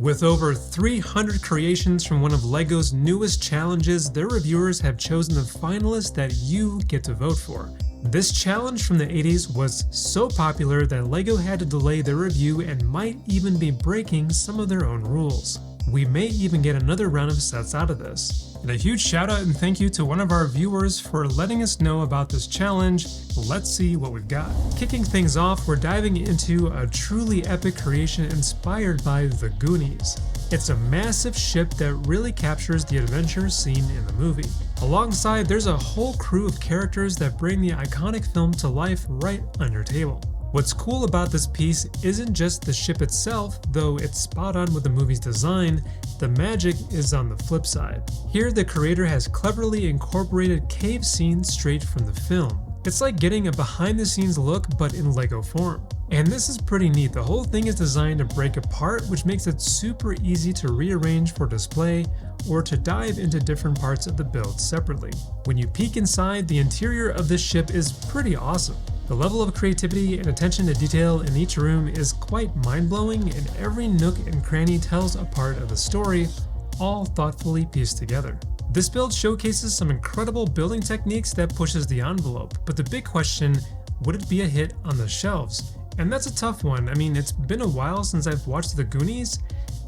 With over 300 creations from one of LEGO's newest challenges, their reviewers have chosen the finalists that you get to vote for. This challenge from the 80s was so popular that LEGO had to delay their review and might even be breaking some of their own rules. We may even get another round of sets out of this. And a huge shout out and thank you to one of our viewers for letting us know about this challenge. Let's see what we've got. Kicking things off, we're diving into a truly epic creation inspired by The Goonies. It's a massive ship that really captures the adventure seen in the movie. Alongside, there's a whole crew of characters that bring the iconic film to life right on your table. What's cool about this piece isn't just the ship itself, though it's spot on with the movie's design. The magic is on the flip side. Here, the creator has cleverly incorporated cave scenes straight from the film. It's like getting a behind-the-scenes look, but in LEGO form. And this is pretty neat. The whole thing is designed to break apart, which makes it super easy to rearrange for display or to dive into different parts of the build separately. When you peek inside, the interior of this ship is pretty awesome. The level of creativity and attention to detail in each room is quite mind-blowing, and every nook and cranny tells a part of the story, all thoughtfully pieced together. This build showcases some incredible building techniques that pushes the envelope, but the big question, would it be a hit on the shelves? And that's a tough one. I mean, it's been a while since I've watched The Goonies.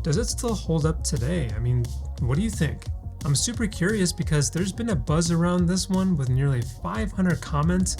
Does it still hold up today? I mean, what do you think? I'm super curious because there's been a buzz around this one with nearly 500 comments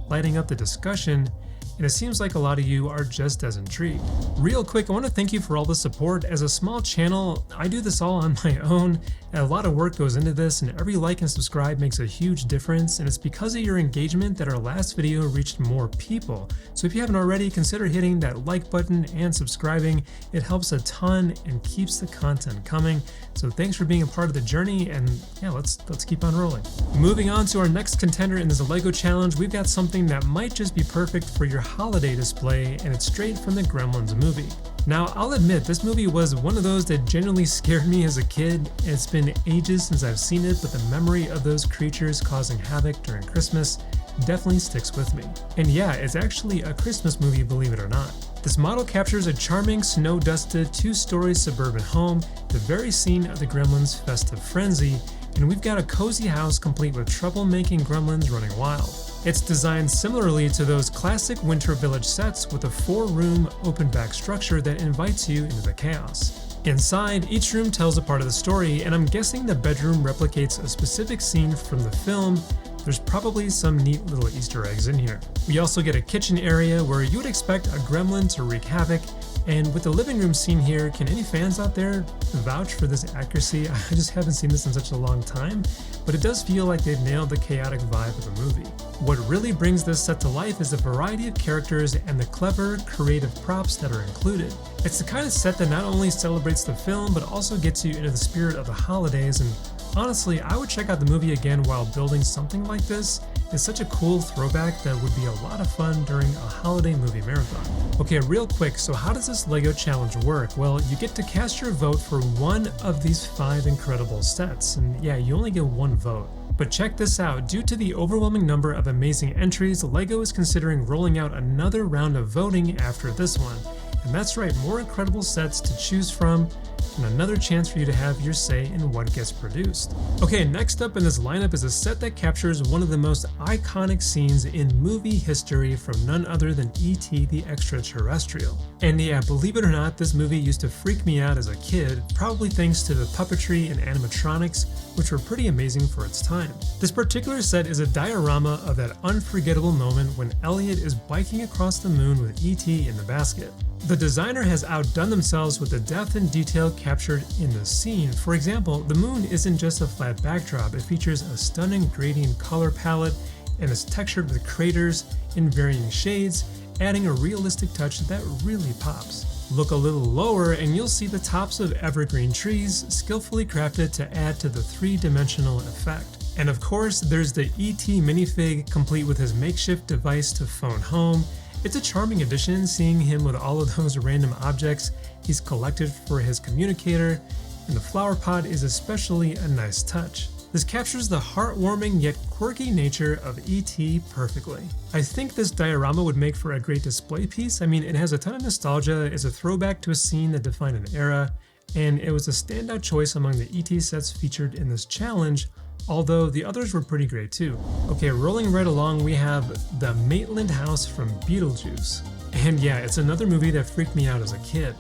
lighting up the discussion, and it seems like a lot of you are just as intrigued. Real quick, I want to thank you for all the support. As a small channel, I do this all on my own, and a lot of work goes into this, and every like and subscribe makes a huge difference, and it's because of your engagement that our last video reached more people. So if you haven't already, consider hitting that like button and subscribing. It helps a ton and keeps the content coming. So thanks for being a part of the journey, and yeah, let's keep on rolling. Moving on to our next contender in this LEGO challenge, we've got something that might just be perfect for your holiday display, and it's straight from the Gremlins movie. Now, I'll admit, this movie was one of those that genuinely scared me as a kid. It's been ages since I've seen it, but the memory of those creatures causing havoc during Christmas definitely sticks with me. And yeah, it's actually a Christmas movie, believe it or not. This model captures a charming, snow-dusted, two-story suburban home, the very scene of the Gremlins' festive frenzy, and we've got a cozy house complete with troublemaking gremlins running wild. It's designed similarly to those classic Winter Village sets with a 4-room open-back structure that invites you into the chaos. Inside, each room tells a part of the story, and I'm guessing the bedroom replicates a specific scene from the film. There's probably some neat little Easter eggs in here. We also get a kitchen area where you would expect a gremlin to wreak havoc, and with the living room scene here, can any fans out there vouch for this accuracy? I just haven't seen this in such a long time, but it does feel like they've nailed the chaotic vibe of the movie. What really brings this set to life is the variety of characters and the clever, creative props that are included. It's the kind of set that not only celebrates the film, but also gets you into the spirit of the holidays, and honestly, I would check out the movie again while building something like this. It's such a cool throwback that would be a lot of fun during a holiday movie marathon. Okay, real quick, so how does this LEGO challenge work? Well, you get to cast your vote for one of these 5 incredible sets, and yeah, you only get one vote. But check this out, due to the overwhelming number of amazing entries, LEGO is considering rolling out another round of voting after this one. And that's right, more incredible sets to choose from, and another chance for you to have your say in what gets produced. Okay, next up in this lineup is a set that captures one of the most iconic scenes in movie history from none other than E.T. the Extraterrestrial. And yeah, believe it or not, this movie used to freak me out as a kid, probably thanks to the puppetry and animatronics, which were pretty amazing for its time. This particular set is a diorama of that unforgettable moment when Elliot is biking across the moon with E.T. in the basket. The designer has outdone themselves with the depth and detail captured in the scene. For example, the moon isn't just a flat backdrop, it features a stunning gradient color palette and is textured with craters in varying shades, adding a realistic touch that really pops. Look a little lower and you'll see the tops of evergreen trees skillfully crafted to add to the 3-dimensional effect. And of course, there's the E.T. minifig complete with his makeshift device to phone home. It's a charming addition, seeing him with all of those random objects he's collected for his communicator, and the flower pot is especially a nice touch. This captures the heartwarming yet quirky nature of E.T. perfectly. I think this diorama would make for a great display piece. I mean, it has a ton of nostalgia, it's a throwback to a scene that defined an era, and it was a standout choice among the ET sets featured in this challenge, although the others were pretty great too. Okay, rolling right along, we have the Maitland House from Beetlejuice. And yeah, it's another movie that freaked me out as a kid.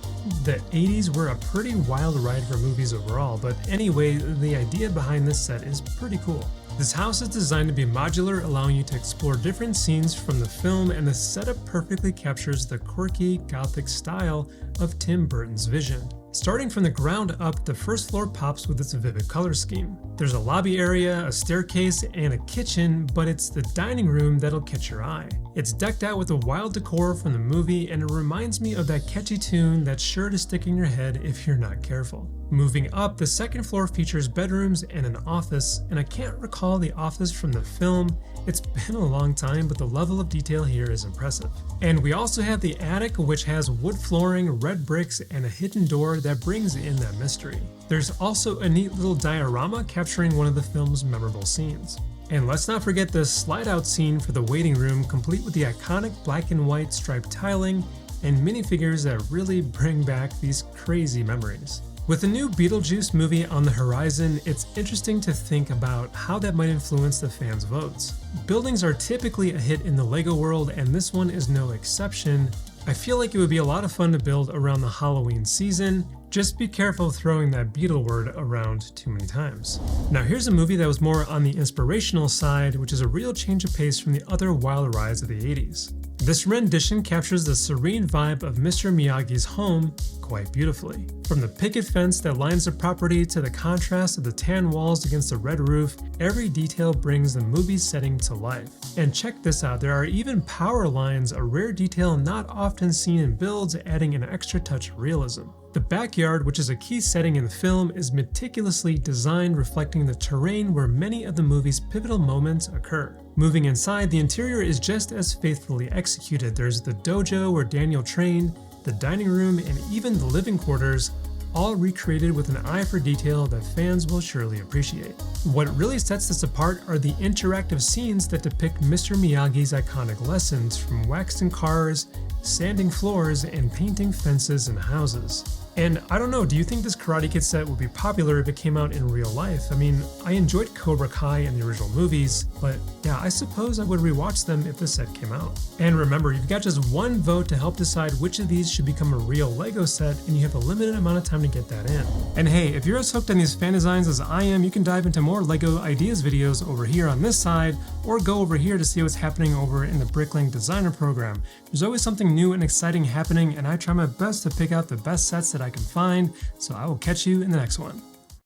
The 80s were a pretty wild ride for movies overall, but anyway, the idea behind this set is pretty cool. This house is designed to be modular, allowing you to explore different scenes from the film, and the setup perfectly captures the quirky, gothic style of Tim Burton's vision. Starting from the ground up, the first floor pops with its vivid color scheme. There's a lobby area, a staircase, and a kitchen, but it's the dining room that'll catch your eye. It's decked out with the wild decor from the movie, and it reminds me of that catchy tune that's sure to stick in your head if you're not careful. Moving up, the second floor features bedrooms and an office, and I can't recall the office from the film. It's been a long time, but the level of detail here is impressive. And we also have the attic, which has wood flooring, red bricks, and a hidden door that brings in that mystery. There's also a neat little diorama capturing one of the film's memorable scenes. And let's not forget the slide-out scene for the waiting room, complete with the iconic black and white striped tiling and minifigures that really bring back these crazy memories. With the new Beetlejuice movie on the horizon, it's interesting to think about how that might influence the fans' votes. Buildings are typically a hit in the LEGO world, and this one is no exception. I feel like it would be a lot of fun to build around the Halloween season. Just be careful throwing that Beetle word around too many times. Now here's a movie that was more on the inspirational side, which is a real change of pace from the other wild rides of the 80s. This rendition captures the serene vibe of Mr. Miyagi's home quite beautifully. From the picket fence that lines the property to the contrast of the tan walls against the red roof, every detail brings the movie's setting to life. And check this out, there are even power lines, a rare detail not often seen in builds, adding an extra touch of realism. The backyard, which is a key setting in the film, is meticulously designed, reflecting the terrain where many of the movie's pivotal moments occur. Moving inside, the interior is just as faithfully executed. There's the dojo where Daniel trained, the dining room, and even the living quarters, all recreated with an eye for detail that fans will surely appreciate. What really sets this apart are the interactive scenes that depict Mr. Miyagi's iconic lessons, from waxing cars, sanding floors, and painting fences and houses. And I don't know, do you think this Karate Kid set would be popular if it came out in real life? I mean, I enjoyed Cobra Kai and the original movies, but yeah, I suppose I would rewatch them if the set came out. And remember, you've got just one vote to help decide which of these should become a real LEGO set, and you have a limited amount of time to get that in. And hey, if you're as hooked on these fan designs as I am, you can dive into more LEGO ideas videos over here on this side, or go over here to see what's happening over in the Bricklink Designer program. There's always something new and exciting happening, and I try my best to pick out the best sets that I can find, so I will catch you in the next one.